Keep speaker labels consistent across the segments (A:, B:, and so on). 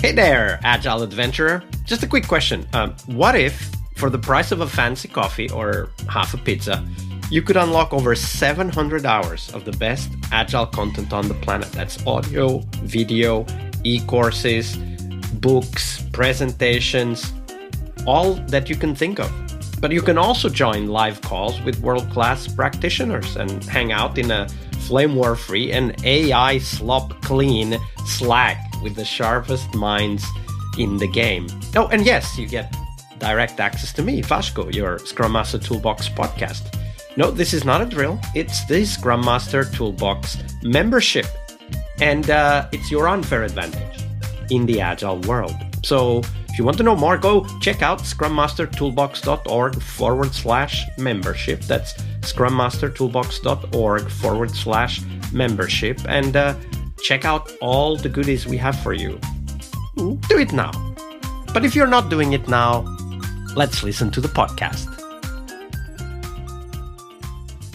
A: Hey there, Agile Adventurer. Just a quick question. What if, for the price of a fancy coffee or half a pizza, you could unlock over 700 hours of the best Agile content on the planet? That's audio, video, e-courses, books, presentations, all that you can think of. But you can also join live calls with world-class practitioners and hang out in a flame war-free and AI slop-clean Slack with the sharpest minds in the game. Oh, and yes, you get direct access to me, Vasco, your Scrum Master Toolbox podcast. No, this is not a drill. It's the Scrum Master Toolbox membership. And it's your unfair advantage in the Agile world. So if you want to know more, go check out scrummastertoolbox.org/membership. That's scrummastertoolbox.org/membership. And check out all the goodies we have for you. Do it now. But if you're not doing it now, let's listen to the podcast.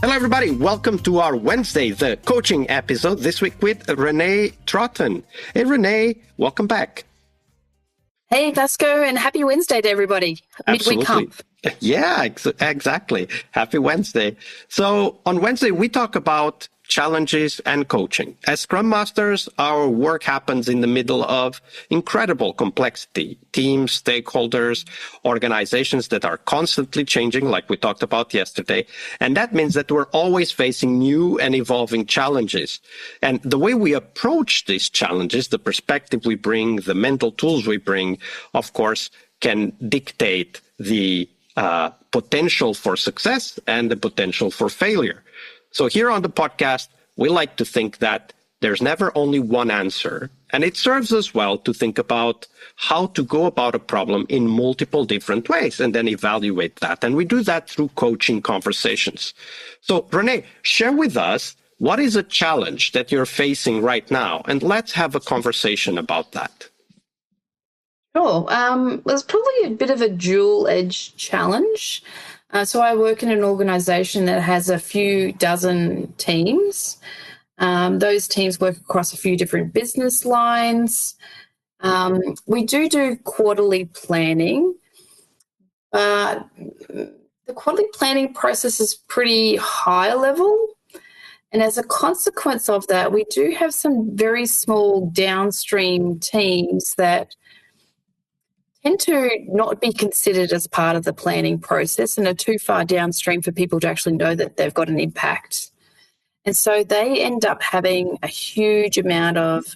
A: Hello, everybody. Welcome to our Wednesday, the coaching episode, this week with Renee Troughton. Hey, Renee, welcome back.
B: Hey, Vasco, and happy Wednesday to everybody.
A: Absolutely.
B: Midweek hump.
A: Yeah, exactly. Happy Wednesday. So on Wednesday, we talk about challenges and coaching. As Scrum Masters, our work happens in the middle of incredible complexity. Teams, stakeholders, organizations that are constantly changing, like we talked about yesterday. And that means that we're always facing new and evolving challenges. And the way we approach these challenges, the perspective we bring, the mental tools we bring, of course, can dictate the potential for success and the potential for failure. So here on the podcast, we like to think that there's never only one answer, and it serves us well to think about how to go about a problem in multiple different ways and then evaluate that. And we do that through coaching conversations. So Renee, share with us what is a challenge that you're facing right now, and let's have a conversation about that.
B: Sure. There's probably a bit of a dual-edged challenge. So I work in an organization that has a few dozen teams. Those teams work across a few different business lines. We do quarterly planning, but the quarterly planning process is pretty high level. And as a consequence of that, we do have some very small downstream teams that tend to not be considered as part of the planning process and are too far downstream for people to actually know that they've got an impact. And so they end up having a huge amount of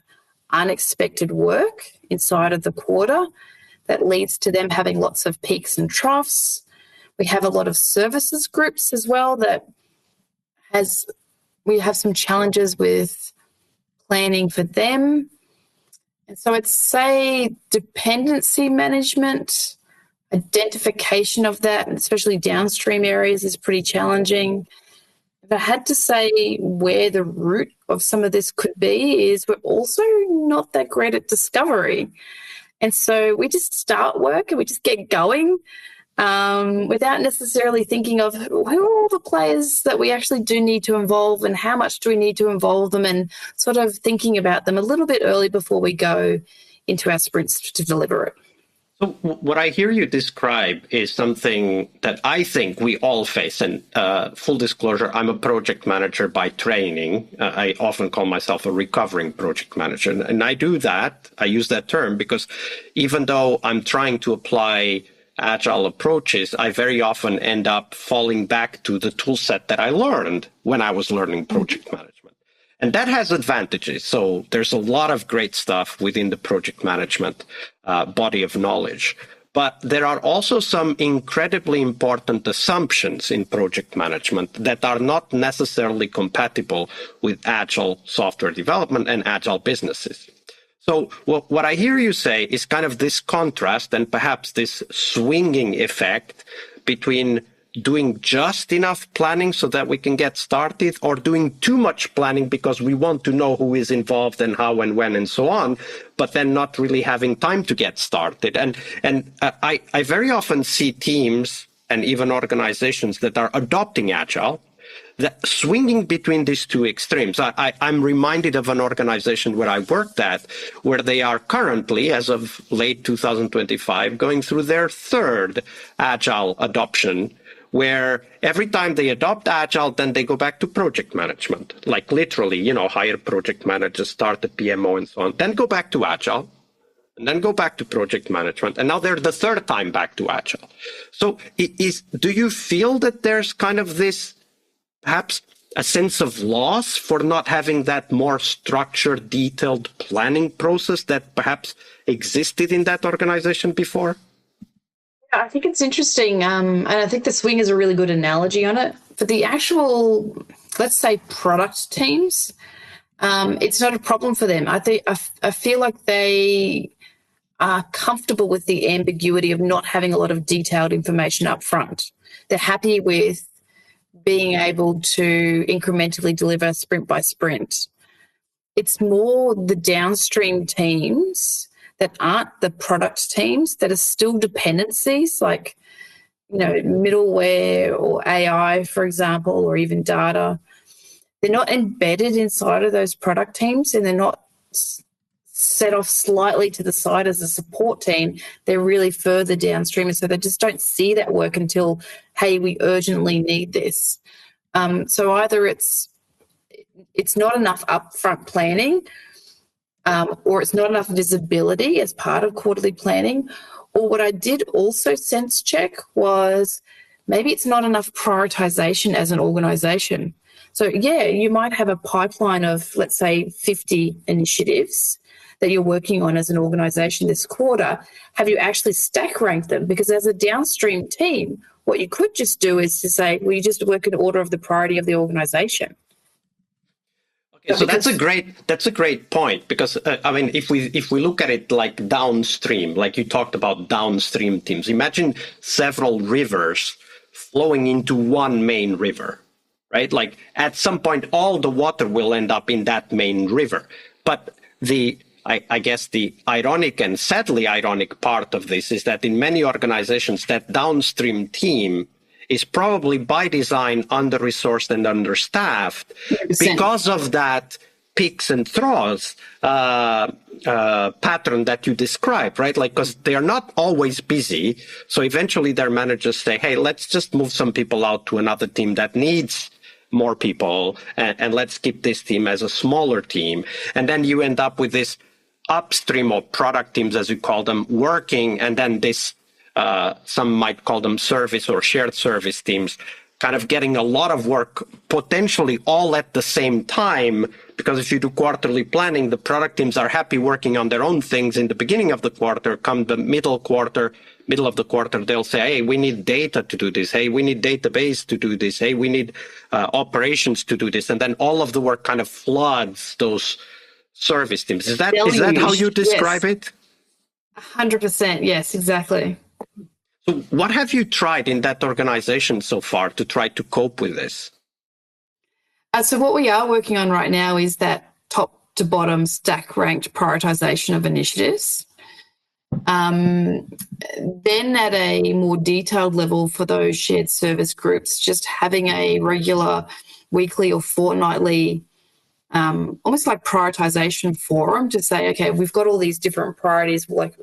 B: unexpected work inside of the quarter that leads to them having lots of peaks and troughs. We have a lot of services groups as well we have some challenges with planning for them. And so it's, say, dependency management, identification of that, and especially downstream areas is pretty challenging. If I had to say where the root of some of this could be is we're also not that great at discovery. And so we just start work and we just get going without necessarily thinking of who are all the players that we actually do need to involve and how much do we need to involve them, and sort of thinking about them a little bit early before we go into our sprints to deliver it.
A: So what I hear you describe is something that I think we all face. And full disclosure, I'm a project manager by training. I often call myself a recovering project manager. And I do that. I use that term because even though I'm trying to apply Agile approaches, I very often end up falling back to the tool set that I learned when I was learning project management. And that has advantages. So there's a lot of great stuff within the project management body of knowledge. But there are also some incredibly important assumptions in project management that are not necessarily compatible with Agile software development and Agile businesses. So what I hear you say is kind of this contrast and perhaps this swinging effect between doing just enough planning so that we can get started, or doing too much planning because we want to know who is involved and how and when and so on, but then not really having time to get started. And I very often see teams and even organizations that are adopting Agile that swinging between these two extremes. I'm reminded of an organization where I worked at, where they are currently, as of late 2025, going through their third Agile adoption, where every time they adopt Agile, then they go back to project management, like literally, hire project managers, start the PMO and so on, then go back to Agile, and then go back to project management. And now they're the third time back to Agile. So do you feel that there's kind of this, perhaps a sense of loss for not having that more structured, detailed planning process that perhaps existed in that organization before?
B: Yeah, I think it's interesting. And I think the swing is a really good analogy on it. For the actual, let's say, product teams, it's not a problem for them. I feel like they are comfortable with the ambiguity of not having a lot of detailed information up front. They're happy with being able to incrementally deliver sprint by sprint. It's more the downstream teams that aren't the product teams that are still dependencies, like, middleware or AI, for example, or even data. They're not embedded inside of those product teams, and they're not set off slightly to the side as a support team. They're really further downstream, and so they just don't see that work until, hey, we urgently need this. So either it's not enough upfront planning, or it's not enough visibility as part of quarterly planning, or what I did also sense check was maybe it's not enough prioritization as an organization. So yeah, you might have a pipeline of, let's say, 50 initiatives that you're working on as an organization this quarter. Have you actually stack ranked them? Because as a downstream team, what you could just do is to say, well, you just work in order of the priority of the organization.
A: Okay, so that's a great point, because if we look at it like downstream, like you talked about downstream teams, imagine several rivers flowing into one main river, right? Like at some point, all the water will end up in that main river. But I guess the ironic and sadly ironic part of this is that in many organizations, that downstream team is probably by design under-resourced and understaffed 100%. Because of that peaks and troughs pattern that you described, right? Like, because they are not always busy. So eventually their managers say, hey, let's just move some people out to another team that needs more people, and let's keep this team as a smaller team. And then you end up with this upstream or product teams, as you call them, working, and then this some might call them service or shared service teams, kind of getting a lot of work potentially all at the same time, because if you do quarterly planning, the product teams are happy working on their own things in the beginning of the quarter. Come the middle of the quarter, they'll say, hey, we need data to do this. Hey, we need database to do this. Hey, we need operations to do this. And then all of the work kind of floods those service teams. Is that how you describe it?
B: 100%. Yes, exactly.
A: So what have you tried in that organization so far to try to cope with this?
B: So what we are working on right now is that top to bottom stack ranked prioritization of initiatives. Then at a more detailed level for those shared service groups, just having a regular weekly or fortnightly almost like prioritization forum to say, okay, we've got all these different priorities, like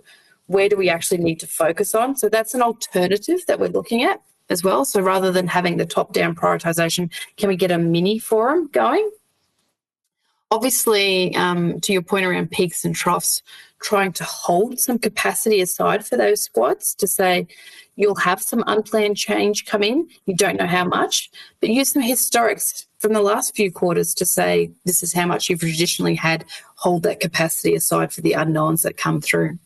B: where do we actually need to focus on? So that's an alternative that we're looking at as well. So rather than having the top-down prioritization, can we get a mini forum going? Obviously, to your point around peaks and troughs, trying to hold some capacity aside for those squads to say you'll have some unplanned change come in, you don't know how much, but use some historics from the last few quarters to say this is how much you've traditionally had, hold that capacity aside for the unknowns that come through.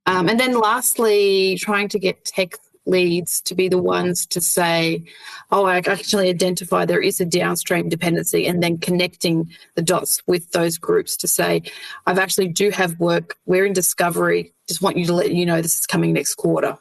B: And then lastly, trying to get tech leads to be the ones to say, oh, I actually identify there is a downstream dependency, and then connecting the dots with those groups to say, I've actually do have work, we're in discovery, just want you to let you know this is coming next quarter.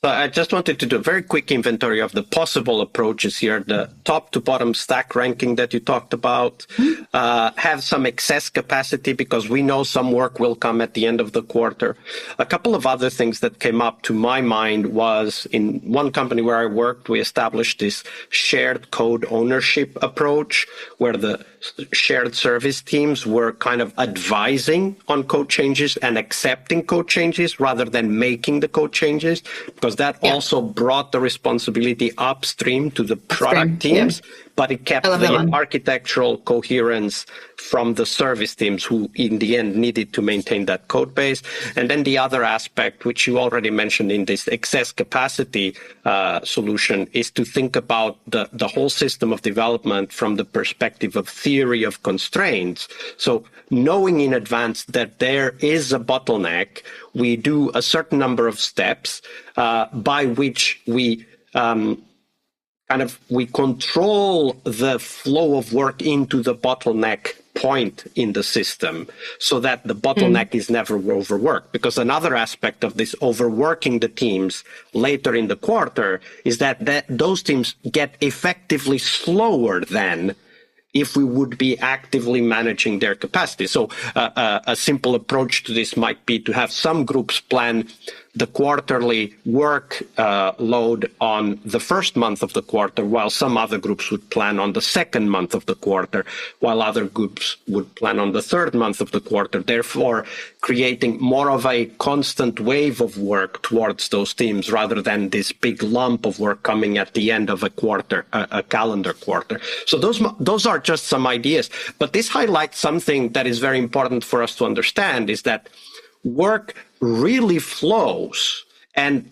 A: So I just wanted to do a very quick inventory of the possible approaches here, the top to bottom stack ranking that you talked about, have some excess capacity because we know some work will come at the end of the quarter. A couple of other things that came up to my mind was in one company where I worked, we established this shared code ownership approach where the shared service teams were kind of advising on code changes and accepting code changes rather than making the code changes, because that also brought the responsibility upstream to the product teams, but it kept the architectural coherence from the service teams who in the end needed to maintain that code base. And then the other aspect, which you already mentioned in this excess capacity solution, is to think about the whole system of development from the perspective of theory of constraints. So knowing in advance that there is a bottleneck, we do a certain number of steps by which we we control the flow of work into the bottleneck point in the system so that the bottleneck is never overworked. Because another aspect of this overworking the teams later in the quarter is that those teams get effectively slower than if we would be actively managing their capacity. So a simple approach to this might be to have some groups plan the quarterly work load on the first month of the quarter, while some other groups would plan on the second month of the quarter, while other groups would plan on the third month of the quarter, therefore creating more of a constant wave of work towards those teams rather than this big lump of work coming at the end of a quarter, a calendar quarter. So those are just some ideas, but this highlights something that is very important for us to understand, is that work really flows, and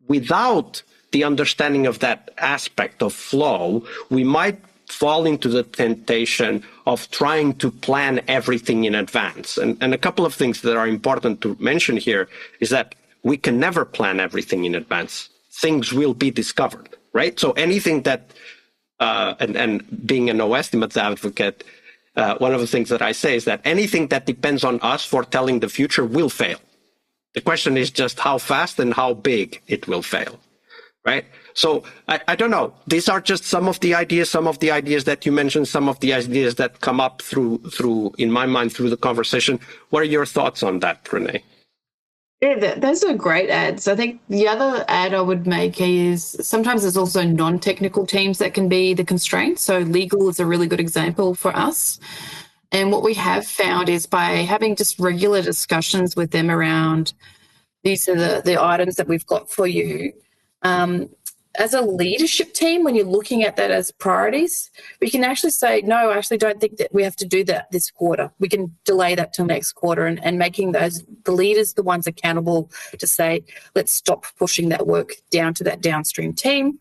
A: without the understanding of that aspect of flow, we might fall into the temptation of trying to plan everything in advance. And a couple of things that are important to mention here is that we can never plan everything in advance. Things will be discovered, right? So anything that, and being a no estimates advocate, one of the things that I say is that anything that depends on us foretelling the future will fail. The question is just how fast and how big it will fail, right? So I don't know. These are just some of the ideas that you mentioned, some of the ideas that come up through in my mind through the conversation. What are your thoughts on that, Renee?
B: Yeah, those are great ads. I think the other ad I would make is sometimes there's also non-technical teams that can be the constraint. So legal is a really good example for us. And what we have found is by having just regular discussions with them around these are the items that we've got for you, as a leadership team, when you're looking at that as priorities, we can actually say, no, I actually don't think that we have to do that this quarter. We can delay that till next quarter, and making the leaders the ones accountable to say, let's stop pushing that work down to that downstream team.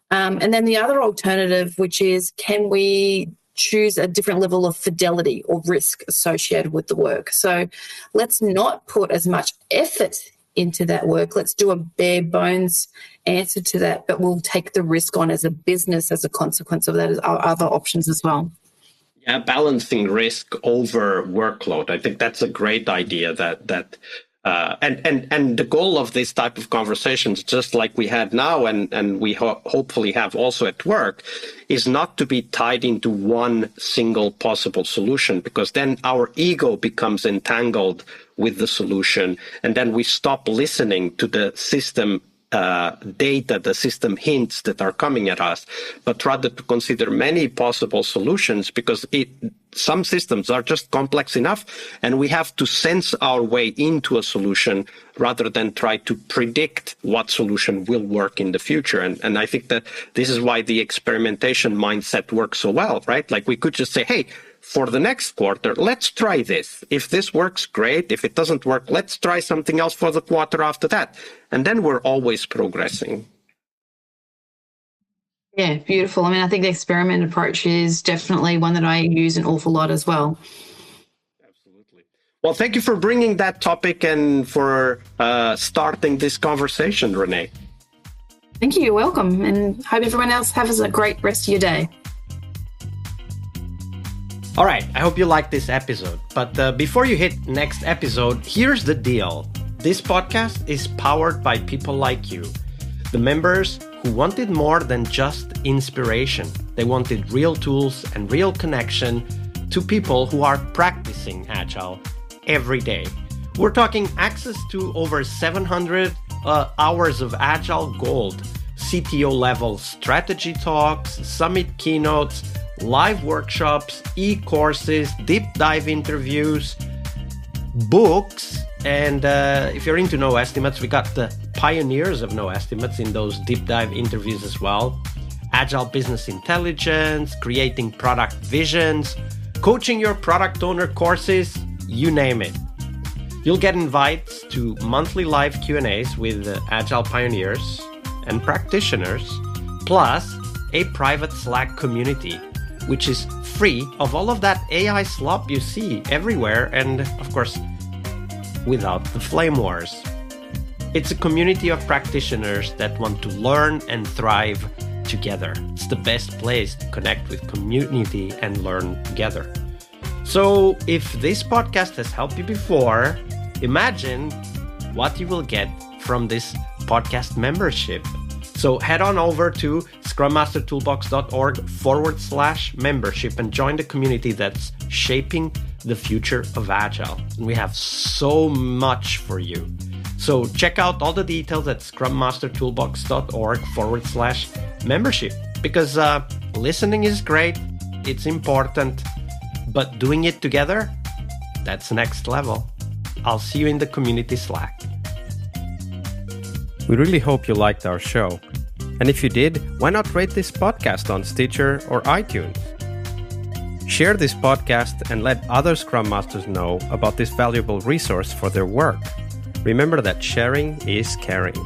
B: And then the other alternative, which is, can we choose a different level of fidelity or risk associated with the work? So let's not put as much effort into that work. Let's do a bare bones answer to that, but we'll take the risk on as a business as a consequence of that, as our other options as well.
A: Yeah, balancing risk over workload. I think that's a great idea. And the goal of this type of conversations, just like we had now, and we hopefully have also at work, is not to be tied into one single possible solution, because then our ego becomes entangled with the solution, and then we stop listening to the system data, the system hints that are coming at us, but rather to consider many possible solutions, because some systems are just complex enough, and we have to sense our way into a solution rather than try to predict what solution will work in the future. And I think that this is why the experimentation mindset works so well, right? Like we could just say, hey, for the next quarter, let's try this. If this works, great. If it doesn't work, let's try something else for the quarter after that. And then we're always progressing.
B: Yeah, beautiful. I mean, I think the experiment approach is definitely one that I use an awful lot as well.
A: Absolutely. Well, thank you for bringing that topic and for starting this conversation, Renee.
B: Thank you. You're welcome. And hope everyone else has a great rest of your day.
C: All right, I hope you liked this episode. But before you hit next episode, here's the deal.
A: This podcast is powered by people like you, the members who wanted more than just inspiration. They wanted real tools and real connection to people who are practicing Agile every day. We're talking access to over 700 hours of Agile Gold, CTO level strategy talks, summit keynotes, live workshops, e-courses, deep dive interviews, books, and if you're into no estimates, we got the pioneers of no estimates in those deep dive interviews as well. Agile business intelligence, creating product visions, coaching your product owner courses, you name it. You'll get invites to monthly live Q&As with Agile pioneers and practitioners, plus a private Slack community, which is free of all of that AI slop you see everywhere, and of course, without the flame wars. It's a community of practitioners that want to learn and thrive together. It's the best place to connect with community and learn together. So if this podcast has helped you before, imagine what you will get from this podcast membership. So head on over to scrummastertoolbox.org/membership and join the community that's shaping the future of Agile. And we have so much for you. So check out all the details at scrummastertoolbox.org/membership, because listening is great, it's important, but doing it together, that's next level. I'll see you in the community Slack.
C: We really hope you liked our show. And if you did, why not rate this podcast on Stitcher or iTunes? Share this podcast and let other Scrum Masters know about this valuable resource for their work. Remember that sharing is caring.